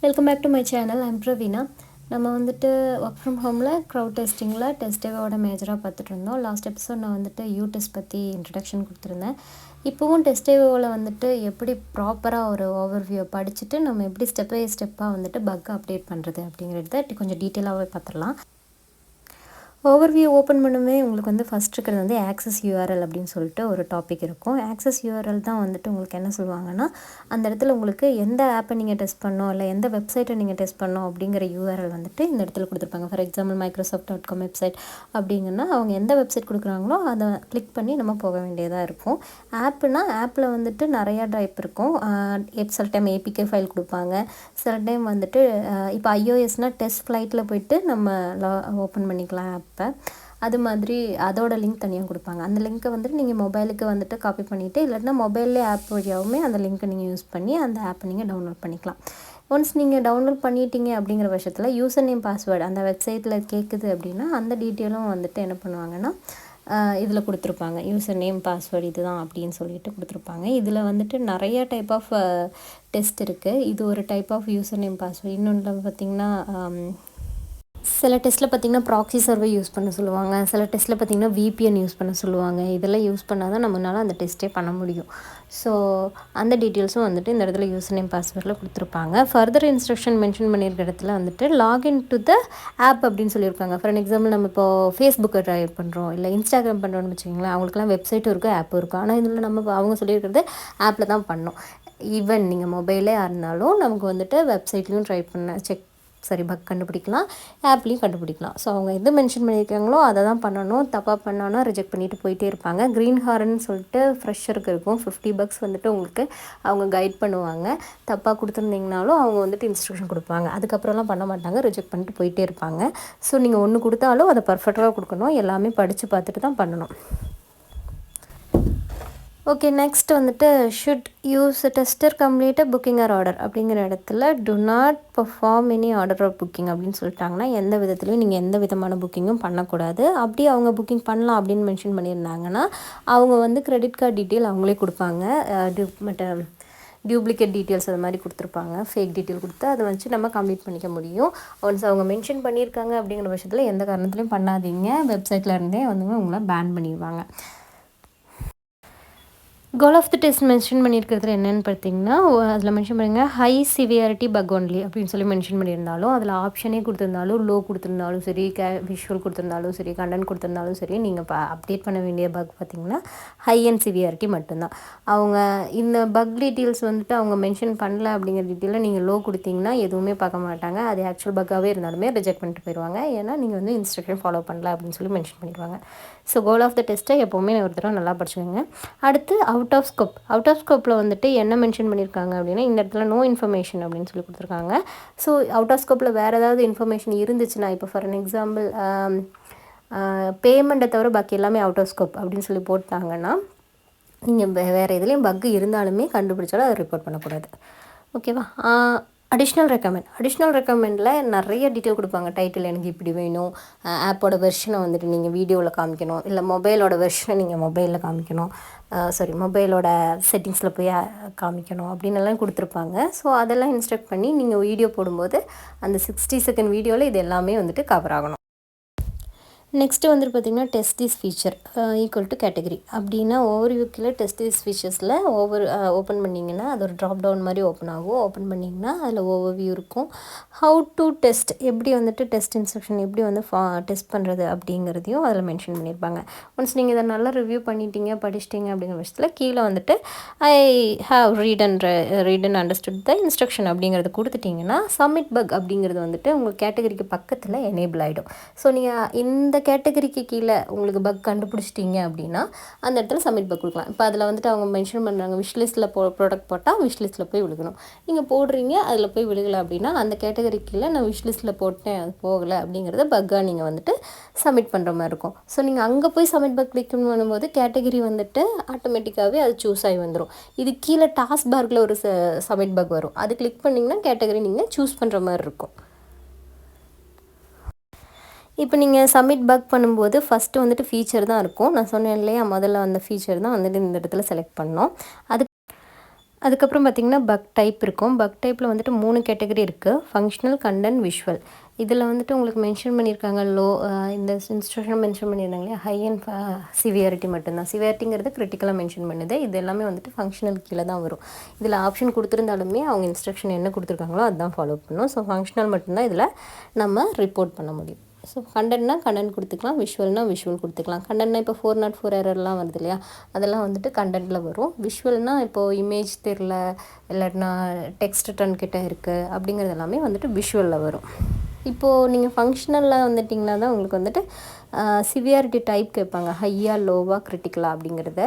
Welcome back to my channel. I'm Praveena. நம்ம வந்துட்டு work from ஹோமில் க்ரௌட் டெஸ்டிங்கில் டெஸ்டேவோட மேஜராக பார்த்துட்டு இருந்தோம். லாஸ்ட் எபிசோட் நான் வந்துட்டு டெஸ்ட் பற்றி இன்ட்ரடக்ஷன் கொடுத்துருந்தேன். இப்போவும் டெஸ்டேவோவில் வந்துட்டு எப்படி ப்ராப்பராக ஒரு ஓவர்வியூ படிச்சுட்டு நம்ம எப்படி ஸ்டெப் பை ஸ்டெப்பாக வந்துட்டு பக்கை அப்டேட் பண்ணுறது அப்படிங்கிறத கொஞ்சம் டீட்டெயிலாகவே பார்த்துடலாம். ஓவர்வியூ ஓப்பன் பண்ணுமே உங்களுக்கு வந்து ஃபஸ்ட் இருக்கிறது வந்து ஆக்சஸ் யூஆர்எல் அப்படின்னு சொல்லிட்டு ஒரு டாபிக் இருக்கும். ஆக்சஸ் யூஆர்எல் தான் வந்துட்டு உங்களுக்கு என்ன சொல்லுவாங்கன்னா, அந்த இடத்துல உங்களுக்கு எந்த ஆப்பை நீங்கள் டெஸ்ட் பண்ணோம் இல்லை எந்த வெப்சைட்டை நீங்கள் டெஸ்ட் பண்ணோம் அப்படிங்கிற யூஆர்எல் வந்துட்டு இந்த இடத்துல கொடுத்துருப்பாங்க. ஃபார் எக்ஸாம்பிள் Microsoft.com வெப்சைட் அப்படிங்கன்னா அவங்க எந்த வெப்சைட் கொடுக்குறாங்களோ அதை கிளிக் பண்ணி நம்ம போக வேண்டியதாக இருக்கும். ஆப்புனா ஆப்பில் வந்துட்டு நிறையா டைப் இருக்கும். சில டைம் ஏபிகே ஃபைல் கொடுப்பாங்க, சில டைம் வந்துட்டு இப்போ iOSனால் டெஸ்ட் ஃப்ளைட்டில் போயிட்டு நம்ம ஓப்பன் பண்ணிக்கலாம் ஆப்பை. அது மாதிரி அதோட லிங்க் தனியாக கொடுப்பாங்க. அந்த லிங்க்கை வந்துட்டு நீங்கள் மொபைலுக்கு வந்துட்டு காப்பி பண்ணிவிட்டு இல்லைன்னா மொபைல்லே ஆப் வழியாகவுமே அந்த லிங்க்கை நீங்கள் யூஸ் பண்ணி அந்த ஆப்பை நீங்கள் டவுன்லோட் பண்ணிக்கலாம். ஒன்ஸ் நீங்கள் டவுன்லோட் பண்ணிட்டீங்க அப்படிங்கிற பட்சத்தில் யூசர் நேம் பாஸ்வேர்டு அந்த வெப்சைட்டில் கேட்குது அப்படின்னா அந்த டீட்டெயிலும் வந்துட்டு என்ன பண்ணுவாங்கன்னா இதில் கொடுத்துருப்பாங்க. யூசர் நேம் பாஸ்வேர்டு இதுதான் அப்படின்னு சொல்லிட்டு கொடுத்துருப்பாங்க. இதில் வந்துட்டு நிறைய டைப் ஆஃப் டெஸ்ட் இருக்குது. இது ஒரு type of user name password. இன்னொன்று பார்த்திங்கன்னா சில டெஸ்ட்டில் பார்த்திங்கன்னா ப்ராக்ஸி சர்வர் யூஸ் பண்ண சொல்லுவாங்க, சில டெஸ்ட்டில் பார்த்திங்கன்னா விபிஎன் யூஸ் பண்ண சொல்லுவாங்க. இதெல்லாம் யூஸ் பண்ணால் தான் நம்மளால் அந்த டெஸ்ட்டே பண்ண முடியும். ஸோ அந்த டீட்டெயில்ஸும் வந்துட்டு இந்த இடத்துல யூசர் நேம் பாஸ்வேர்டில் கொடுத்துருப்பாங்க. ஃபர்தர் இன்ஸ்ட்ரக்ஷன் மென்ஷன் பண்ணியிருக்க இடத்துல வந்துட்டு லாகின் டு த ஆப் அப்படின்னு சொல்லியிருக்காங்க. ஃபார் எக்ஸாம்பிள் நம்ம இப்போ ஃபேஸ்புக்கை ட்ரை பண்ணுறோம் இல்லை இன்ஸ்டாகிராம் பண்ணுறோம்னு வச்சுக்கோங்களேன், அவங்களுக்குலாம் வெப்சைட்டும் இருக்குது, ஆப்பும் இருக்குது. ஆனால் இதில் நம்ம அவங்க சொல்லியிருக்கிறது ஆப்பில் தான் பண்ணோம். ஈவன் நீங்கள் மொபைலே இருந்தாலும் நமக்கு வந்துட்டு வெப்சைட்லேயும் ட்ரை பண்ண பக் கண்டுபிடிக்கலாம், ஆப்லேயும் கண்டுபிடிக்கலாம். ஸோ அவங்க எது மென்ஷன் பண்ணியிருக்காங்களோ அதை தான் பண்ணணும். தப்பாக பண்ணோன்னா ரிஜெக்ட் பண்ணிவிட்டு போயிட்டே இருப்பாங்க. க்ரீன் ஹார்ன்னு சொல்லிட்டு ஃப்ரெஷருக்கு இருக்கும். $50 வந்துட்டு உங்களுக்கு அவங்க கைட் பண்ணுவாங்க. தப்பாக கொடுத்துருந்தீங்கனாலும் அவங்க வந்துட்டு இன்ஸ்ட்ரக்ஷன் கொடுப்பாங்க. அதுக்கப்புறம்லாம் பண்ண மாட்டாங்க, ரிஜெக்ட் பண்ணிட்டு போயிட்டே இருப்பாங்க. ஸோ நீங்கள் ஒன்று கொடுத்தாலும் அதை பர்ஃபெக்டாக கொடுக்கணும், எல்லாமே படித்து பார்த்துட்டு தான் பண்ணணும். ஓகே, நெக்ஸ்ட் வந்துட்டு should use tester complete booking or order அப்படிங்கிற இடத்துல do not perform any order or booking அப்படின்னு சொல்லிட்டாங்கன்னா எந்த விதத்துலையும் நீங்கள் எந்த விதமான புக்கிங்கும் பண்ணக்கூடாது. அப்படி அவங்க புக்கிங் பண்ணலாம் அப்படின்னு மென்ஷன் பண்ணியிருந்தாங்கன்னா அவங்க வந்து கிரெடிட் கார்டு டீட்டெயில் அவங்களே கொடுப்பாங்க. டியூப்ளிகேட் டீட்டெயில்ஸ் அது மாதிரி கொடுத்துருப்பாங்க. ஃபேக் டீட்டெயில் கொடுத்து அதை வச்சு நம்ம கம்ப்ளீட் பண்ணிக்க முடியும். ஒன்ஸ் அவங்க மென்ஷன் பண்ணியிருக்காங்க அப்படிங்கிற பட்சத்தில் எந்த காரணத்துலையும் பண்ணாதீங்க. வெப்சைட்டில் இருந்தே வந்து உங்களை பேன் பண்ணிடுவாங்க. Goal of the test mention பண்ணியிருக்கிறதுல என்னென்னு பார்த்தீங்கன்னா அதில் மென்ஷன் பண்ணுங்க ஹை சிவியாரிட்டி பக் ஒன்லி அப்படின்னு சொல்லி மென்ஷன் பண்ணியிருந்தாலும் அதில் ஆப்ஷனே கொடுத்துருந்தாலும் லோ கொடுத்துருந்தாலும் சரி, விஷுவல் கொடுத்துருந்தாலும் சரி, கண்டென்ட் கொடுத்துருந்தாலும் சரி, நீங்கள் அப்டேட் பண்ண வேண்டிய பக் பார்த்திங்கன்னா ஹை அண்ட் சிவியாரிட்டி மட்டும்தான். அவங்க இந்த பக் டீட்டெயில்ஸ் வந்துட்டு அவங்க மென்ஷன் பண்ணல அப்படிங்கிற டீட்டெயிலில் நீங்கள் லோ கொடுத்தீங்கன்னா எதுவுமே பார்க்க மாட்டாங்க. அது ஆக்சுவல் பக்காகவே இருந்தாலுமே ரிஜெக்ட் பண்ணிட்டு போயிடுவாங்க. ஏன்னா நீங்கள் வந்து இன்ஸ்ட்ரக்ஷன் ஃபாலோ பண்ணல அப்படின்னு சொல்லி மென்ஷன் பண்ணிடுவாங்க. ஸோ கோல் ஆஃப் த டெஸ்ட்டை எப்போவுமே ஒரு தடவை நல்லா படிச்சுக்கோங்க. அடுத்து அவுட் ஆஃப் ஸ்கோப்பில் வந்துட்டு என்ன மென்ஷன் பண்ணியிருக்காங்க அப்படின்னா இந்த இடத்துல நோ இன்ஃபர்மேஷன் அப்படின்னு சொல்லி கொடுத்துருக்காங்க. ஸோ அவுட் ஆஃப் ஸ்கோப்பில் வேறு ஏதாவது இன்ஃபர்மேஷன் இருந்துச்சுன்னா, இப்போ ஃபார் அன் எக்ஸாம்பிள் பேமெண்ட்டை தவிர பாக்கி எல்லாமே அவுட் ஆஃப் ஸ்கோப் அப்படின்னு சொல்லி போட்டாங்கன்னா நீங்கள் வேறு எதுலேயும் பக்கு இருந்தாலுமே கண்டுபிடிச்சாலும் அதை ரிப்போர்ட் பண்ணக்கூடாது. ஓகேவா? அடிஷ்னல் ரெக்கமெண்டில் நிறைய டீட்டெயில் கொடுப்பாங்க. டைட்டில் எனக்கு இப்படி வேணும், ஆப்போட வெர்ஷனை வந்துட்டு நீங்கள் வீடியோவில் காமிக்கணும், இல்லை மொபைலோட வெர்ஷனை நீங்கள் மொபைலில் காமிக்கணும், மொபைலோட செட்டிங்ஸில் போய் காமிக்கணும் அப்படின்னு எல்லாம் கொடுத்துருப்பாங்க. ஸோ அதெல்லாம் இன்ஸ்ட்ரக்ட் பண்ணி நீங்கள் வீடியோ போடும்போது அந்த 60 செகண்ட் வீடியோவில் இது எல்லாமே வந்துட்டு கவர் ஆகணும். நெக்ஸ்ட்டு வந்துட்டு பார்த்திங்கன்னா test this feature equal to category அப்படின்னா ஓவர்வியூக்கில் டெஸ்ட் திஸ் ஃபீச்சர்ஸில் ஓப்பன் பண்ணிங்கன்னா அது ஒரு ட்ராப் டவுன் மாதிரி ஓப்பன் ஆகும். ஓப்பன் பண்ணிங்கன்னா அதில் ஓவர்வியூ இருக்கும். ஹவு டு டெஸ்ட், எப்படி வந்துட்டு டெஸ்ட் இன்ஸ்ட்ரக்ஷன் எப்படி வந்து டெஸ்ட் பண்ணுறது அப்படிங்கிறதையும் அதில் மென்ஷன் பண்ணியிருப்பாங்க. ஒன்ஸ் நீங்கள் இதை நல்லா ரிவ்யூ படிச்சிட்டிங்க அப்படிங்கிற பட்சத்தில் கீழே வந்துட்டு I have read and understood the instruction அப்படிங்கிறது கொடுத்துட்டிங்கன்னா சப்மிட் பக் அப்படிங்கிறது வந்துட்டு உங்கள் கேட்டகரிக்கு பக்கத்தில் எனேபிள் ஆகிடும். ஸோ நீங்கள் இந்த கேட்டகரிக்கு கீழே உங்களுக்கு பக் கண்டுபிடிச்சிட்டிங்க அப்படின்னா அந்த இடத்துல சப்மிட் பக் கொடுக்கலாம். இப்போ அதில் வந்துட்டு அவங்க மென்ஷன் பண்ணுறாங்க விஷ்லிஸ்ட்டில் ப்ராடக்ட் போட்டால் விஷ்லிஸ்ட்டில் போய் விழுகணும். நீங்கள் போடுறீங்க அதில் போய் விழுகலை அப்படின்னா அந்த கேட்டகரி கீழே நான் விஷ்லிஸ்ட்டில் போட்டேன் அது போகலை அப்படிங்கிறத பக்காக நீங்கள் வந்துட்டு சப்மிட் பண்ணுற மாதிரி இருக்கும். ஸோ நீங்கள் அங்கே போய் சப்மிட் பக் கிளிக் பண்ணும்போது கேட்டகரி வந்துட்டு ஆட்டோமேட்டிக்காகவே அது சூஸ் ஆகி வந்துடும். இது கீழே டாஸ்க் பார்க்கில் ஒரு சப்மிட் பக் வரும். அது கிளிக் பண்ணிங்கன்னா கேட்டகரி நீங்கள் சூஸ் பண்ணுற மாதிரி இருக்கும். இப்போ நீங்கள் சப்மிட் பக் பண்ணும்போது ஃபஸ்ட்டு வந்துட்டு ஃபீச்சர் தான் இருக்கும். நான் சொன்னேன் இல்லையா, முதல்ல அந்த ஃபீச்சர் தான் வந்துட்டு இந்த இடத்துல செலக்ட் பண்ணோம். அதுக்கப்புறம் பார்த்திங்கன்னா பக் டைப் இருக்கும். பக் டைப்பில் வந்துட்டு 3 கேட்டகரி இருக்குது. Functional, content, visual. இதில் வந்துட்டு உங்களுக்கு மென்ஷன் பண்ணியிருக்காங்க இந்த இன்ஸ்ட்ரக்ஷன் மென்ஷன் பண்ணியிருந்தாங்க இல்லையா, ஹை அண்ட் சிவியாரிட்டி மட்டும்தான். சிவியாரிட்டிங்கிறது கிரிட்டிக்கலாக மென்ஷன் பண்ணுது. இது எல்லாமே வந்துட்டு ஃபங்க்ஷனல் கீழே தான் வரும். இதில் ஆப்ஷன் கொடுத்துருந்தாலுமே அவங்க இன்ஸ்ட்ரக்ஷன் என்ன கொடுத்துருக்காங்களோ அதுதான் ஃபாலோ பண்ணணும். ஸோ ஃபங்க்ஷனல் மட்டும்தான் இதில் நம்ம ரிப்போர்ட் பண்ண முடியும். ஸோ கண்டென்ட்னா கண்டென்ட் கொடுத்துக்கலாம், விஷுவல்னா விஷுவல் கொடுத்துக்கலாம். கண்டென்ட்னா இப்போ 404 எரர்லாம் வருது இல்லையா, அதெல்லாம் வந்துட்டு கண்டென்ட்டில் வரும். விஷுவல்னால் இப்போது இமேஜ் தெரில, இல்லாட்டினா டெக்ஸ்ட் டன் கிட்ட இருக்குது அப்படிங்கிறது எல்லாமே வந்துட்டு விஷுவலில் வரும். இப்போது நீங்கள் ஃபங்க்ஷனலில் வந்துட்டிங்கன்னா தான் உங்களுக்கு வந்துட்டு சிவியாரிட்டி டைப் கேட்பாங்க, ஹையா, லோவா, கிரிட்டிக்கலா அப்படிங்கிறத.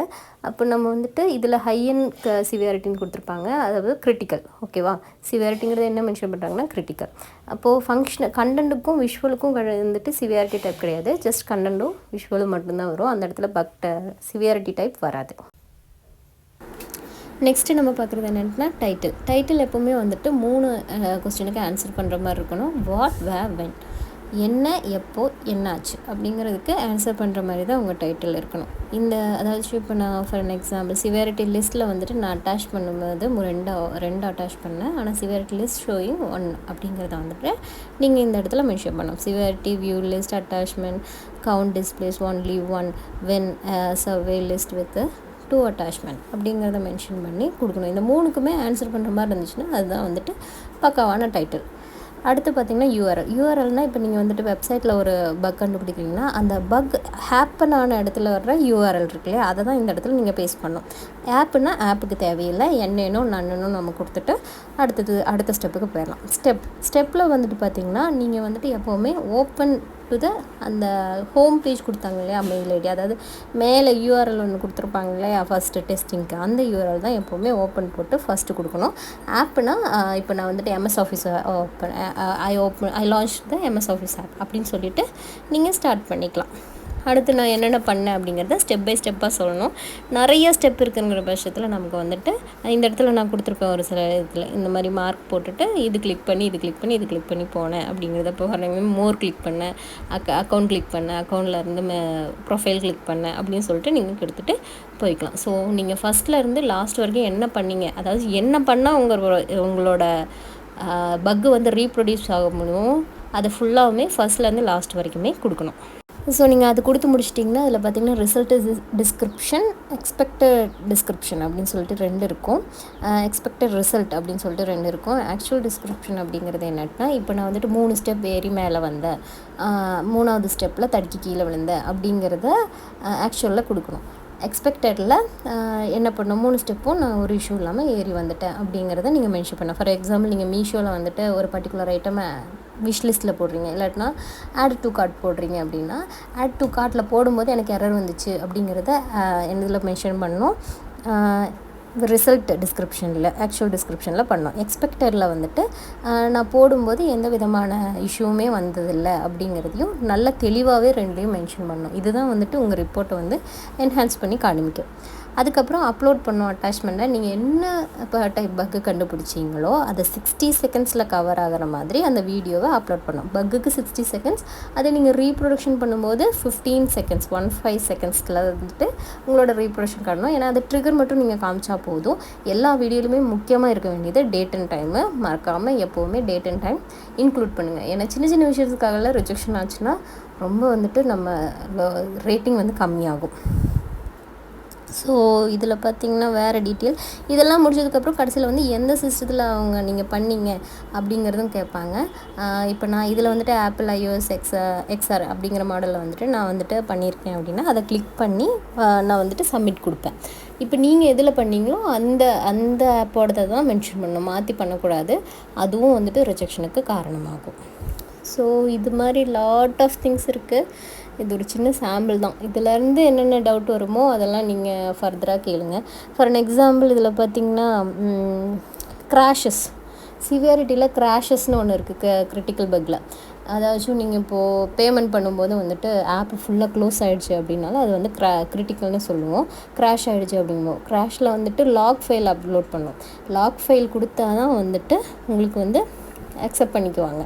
அப்போ நம்ம வந்துட்டு இதில் ஹை அண்ட் சிவியாரிட்டின்னு கொடுத்துருப்பாங்க, அதாவது கிரிட்டிக்கல். ஓகேவா, சிவியாரிட்டிங்கிறது என்ன மென்ஷன் பண்ணுறாங்கன்னா கிரிட்டிக்கல். அப்போது கண்டென்ட்டுக்கும் விஷுவலுக்கும் வந்துட்டு சிவியாரிட்டி டைப் கிடையாது, ஜஸ்ட் கண்டென்ட்டும் விஷுவலும் மட்டும்தான் வரும். அந்த இடத்துல சிவியாரிட்டி டைப் வராது. நெக்ஸ்ட்டு நம்ம பார்க்குறது என்னென்னா டைட்டில் எப்போவுமே வந்துட்டு 3 கொஸ்டினுக்கு ஆன்சர் பண்ணுற மாதிரி இருக்கணும். வாட், வேர், வென், என்ன, எப்போ, என்னாச்சு அப்படிங்கிறதுக்கு ஆன்சர் பண்ணுற மாதிரி தான் உங்கள் டைட்டில் இருக்கணும். அதாவது இப்போ நான் ஃபார் அன் எக்ஸாம்பிள் சிவியாரிட்டி லிஸ்ட்டில் வந்துட்டு நான் அட்டாச் பண்ணும்போது ரெண்டு அட்டாச் பண்ணேன். ஆனால் சிவியாரிட்டி லிஸ்ட் ஷோயிங் 1 அப்படிங்கிறத வந்துட்டு நீங்கள் இந்த இடத்துல மென்ஷன் பண்ணணும். Severity view list attachment count displays only 1 when survey list with 2 attachment அப்படிங்கிறத மென்ஷன் பண்ணி கொடுக்கணும். இந்த 3க்குமே ஆன்சர் பண்ணுற மாதிரி இருந்துச்சுன்னா அதுதான் வந்துட்டு பக்காவான டைட்டில். அடுத்து பார்த்திங்கன்னா யூஆர்எல்னால் இப்போ நீங்கள் வந்துட்டு வெப்சைட்டில் ஒரு பக் கண்டுபிடிக்கிறீங்கன்னா அந்த பக் ஹேப்பன் ஆன இடத்துல வர்ற யூஆர்எல் இருக்கு இல்லையா, அதை தான் இந்த இடத்துல நீங்கள் பேஸ்ட் பண்ணணும். ஆப்புனா ஆப்புக்கு தேவையில்லை, என்னென்னோ நன்னோ நம்ம கொடுத்துட்டு அடுத்த ஸ்டெப்புக்கு போயிடலாம். ஸ்டெப்பில் வந்துட்டு பார்த்திங்கன்னா நீங்கள் வந்துட்டு எப்போவுமே ஓப்பன் டு அந்த ஹோம் பேஜ் கொடுத்தாங்க இல்லையா, மெயில் ஐடி, அதாவது மேலே யூஆர்எல் ஒன்று கொடுத்துருப்பாங்க இல்லையா ஃபஸ்ட்டு டெஸ்டிங்க்கு, அந்த யூஆர்எல் தான் எப்போவுமே ஓப்பன் போட்டு ஃபஸ்ட்டு கொடுக்கணும். ஆப்புனா இப்போ நான் வந்துட்டு MS office I launch the MS office app அப்படின்னு சொல்லிவிட்டு நீங்கள் ஸ்டார்ட் பண்ணிக்கலாம். அடுத்து நான் என்னென்ன பண்ணேன் அப்படிங்கிறத ஸ்டெப் பை ஸ்டெப்பாக சொல்லணும். நிறைய ஸ்டெப் இருக்குங்கிற பட்சத்தில் நமக்கு வந்துட்டு இந்த இடத்துல நான் கொடுத்துருப்பேன் ஒரு சில இதில் இந்த மாதிரி மார்க் போட்டுட்டு இது கிளிக் பண்ணி போனேன் அப்படிங்கிறத. இப்போ மோர் கிளிக் பண்ணேன், அக்கௌண்ட் கிளிக் பண்ணேன், அக்கௌண்ட்டில் இருந்து ப்ரொஃபைல் கிளிக் பண்ணேன் அப்படின்னு சொல்லிட்டு நீங்கள் எடுத்துகிட்டு போய்க்கலாம். ஸோ நீங்கள் ஃபஸ்ட்லேருந்து லாஸ்ட் வரைக்கும் என்ன பண்ணீங்க, அதாவது என்ன பண்ணால் உங்களோட பக்கு வந்து ரீப்ரொடியூஸ் ஆக முடியும், அது ஃபுல்லாகவுமே ஃபஸ்ட்லேருந்து லாஸ்ட் வரைக்குமே கொடுக்கணும். ஸோ நீங்கள் அது கொடுத்து முடிச்சிட்டிங்கன்னா அதில் பார்த்திங்கன்னா ரிசல்ட் டிஸ்கிரிப்ஷன், எக்ஸ்பெக்டட் டிஸ்கிரிப்ஷன் அப்படின்னு சொல்லிட்டு 2 இருக்கும், எக்ஸ்பெக்டட் ரிசல்ட் அப்படின்னு சொல்லிட்டு 2 இருக்கும். ஆக்சுவல் டிஸ்கிரிப்ஷன் அப்படிங்கிறது என்னன்னா, இப்போ நான் வந்துட்டு 3 ஸ்டெப் ஏறி மேலே வந்தேன், 3வது ஸ்டெப்பில் தடுக்கி கீழே விழுந்தேன் அப்படிங்கிறத ஆக்சுவலில் கொடுக்கணும். எக்ஸ்பெக்டடில் என்ன பண்ணணும், 3 ஸ்டெப்பும் நான் ஒரு இஷ்யூ இல்லாமல் ஏறி வந்துட்டேன் அப்படிங்கிறத நீங்கள் மென்ஷன் பண்ணலாம். ஃபார் எக்ஸாம்பிள் நீங்கள் மீஷோவில் வந்துட்டு ஒரு பர்டிகுலர் ஐட்டமை விஷ் லிஸ்ட்டில் போடுறீங்க, இல்லாட்டினா ஆட் டு கார்ட் போடுறீங்க அப்படின்னா ஆட் டு கார்ட்டில் போடும்போது எனக்கு எரர் வந்துச்சு அப்படிங்கிறத இதில் மென்ஷன் பண்ணணும். ரிசல்ட் டிஸ்கிரிப்ஷனில் ஆக்சுவல் டிஸ்கிரிப்ஷனில் பண்ணோம். எக்ஸ்பெக்டரில் வந்துட்டு நான் போடும்போது எந்த விதமான இஷ்யூவுமே வந்ததில்லை அப்படிங்கிறதையும் நல்ல தெளிவாகவே 2டையும் மென்ஷன் பண்ணணும். இதுதான் வந்துட்டு உங்கள் ரிப்போர்ட்டை வந்து என்ஹான்ஸ் பண்ணி காமிக்கும். அதுக்கப்புறம் அப்லோட் பண்ணோம் அட்டாச்மெண்ட்டை. நீங்கள் என்ன இப்போ டைப் பக்கு கண்டுபிடிச்சிங்களோ அதை 60 செகண்ட்ஸில் கவர் ஆகிற மாதிரி அந்த வீடியோவை அப்லோட் பண்ணோம். பக்குக்கு 60 செகண்ட்ஸ், அதை நீங்கள் ரீப்ரொடக்ஷன் பண்ணும்போது 15 செகண்ட்ஸ் 15 செகண்ட்ஸில் வந்துட்டு உங்களோட ரீப்ரொடக்ஷன் காட்டணும். ஏன்னா அது ட்ரிகர் மட்டும் நீங்கள் காமிச்சா போதும். எல்லா வீடியோலையுமே முக்கியமாக இருக்க வேண்டியது டேட் அண்ட் டைமு. மறக்காமல் எப்போவுமே டேட் அண்ட் டைம் இன்க்ளூட் பண்ணுங்கள். ஏன்னா சின்ன சின்ன விஷயத்துக்காகலாம் ரிஜெக்ஷன் ஆச்சுன்னா ரொம்ப வந்துட்டு நம்ம ரேட்டிங் வந்து கம்மியாகும். ஸோ இதில் பார்த்திங்கன்னா வேறு டீட்டெயில் இதெல்லாம் முடிச்சதுக்கப்புறம் கடைசியில் வந்து எந்த சிஸ்டத்தில் நீங்கள் பண்ணீங்க அப்படிங்கிறதும் கேட்பாங்க. இப்போ நான் இதில் வந்துட்டு ஆப்பிள் iOS XR அப்படிங்கிற மாடலில் வந்துட்டு நான் வந்துட்டு பண்ணியிருக்கேன் அப்படின்னா அதை கிளிக் பண்ணி நான் வந்துட்டு சப்மிட் கொடுப்பேன். இப்போ நீங்கள் எதில் பண்ணீங்களோ அந்த ஆப்போடதை தான் மென்ஷன் பண்ணணும், மாற்றி பண்ணக்கூடாது. அதுவும் வந்துட்டு ரிஜெக்ஷனுக்கு காரணமாகும். ஸோ இது மாதிரி லாட் ஆஃப் திங்ஸ் இருக்குது. இது ஒரு சின்ன சாம்பிள் தான். இதிலேருந்து என்னென்ன டவுட் வருமோ அதெல்லாம் நீங்கள் ஃபர்தராக கேளுங்க. ஃபார் அன் எக்ஸாம்பிள் இதில் பார்த்திங்கன்னா கிராஷஸ், சிவியாரிட்டியில் கிராஷஸ்னு ஒன்று இருக்குது கிரிட்டிக்கல் பக்கில். அதாச்சும் நீங்கள் இப்போது பேமெண்ட் பண்ணும்போது வந்துட்டு ஆப் ஃபுல்லாக க்ளோஸ் ஆகிடுச்சு அப்படின்னாலும் அது வந்து கிரிட்டிக்கல்னு சொல்லுவோம். க்ராஷ் ஆகிடுச்சு அப்படிங்கும்போது க்ராஷில் வந்துட்டு லாக் ஃபைல் அப்லோட் பண்ணும். லாக் ஃபைல் கொடுத்தா தான் வந்துட்டு உங்களுக்கு வந்து அக்செப்ட் பண்ணிக்குவாங்க.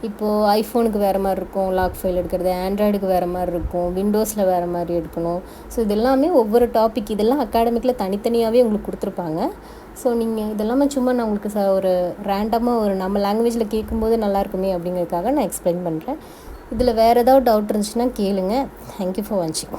இப்போது ஐஃபோனுக்கு வேறு மாதிரி இருக்கும் லாக் ஃபைல் எடுக்கிறது, ஆண்ட்ராய்டுக்கு வேறு மாதிரி இருக்கும், விண்டோஸில் வேறு மாதிரி எடுக்கணும். ஸோ இது எல்லாமே ஒவ்வொரு டாபிக், இதெல்லாம் அகாடமிக்கில் தனித்தனியாகவே உங்களுக்கு கொடுத்துருப்பாங்க. ஸோ நீங்கள் இதெல்லாமே சும்மா நான் உங்களுக்கு ஒரு ரேண்டமாக ஒரு நம்ம லாங்குவேஜில் கேட்கும்போது நல்லாயிருக்குமே அப்படிங்கிறதுக்காக நான் எக்ஸ்பிளைன் பண்ணுறேன். இதில் வேறு ஏதாவது டவுட் இருந்துச்சுன்னா கேளுங்க. தேங்க்யூ ஃபார் வாட்சிங்.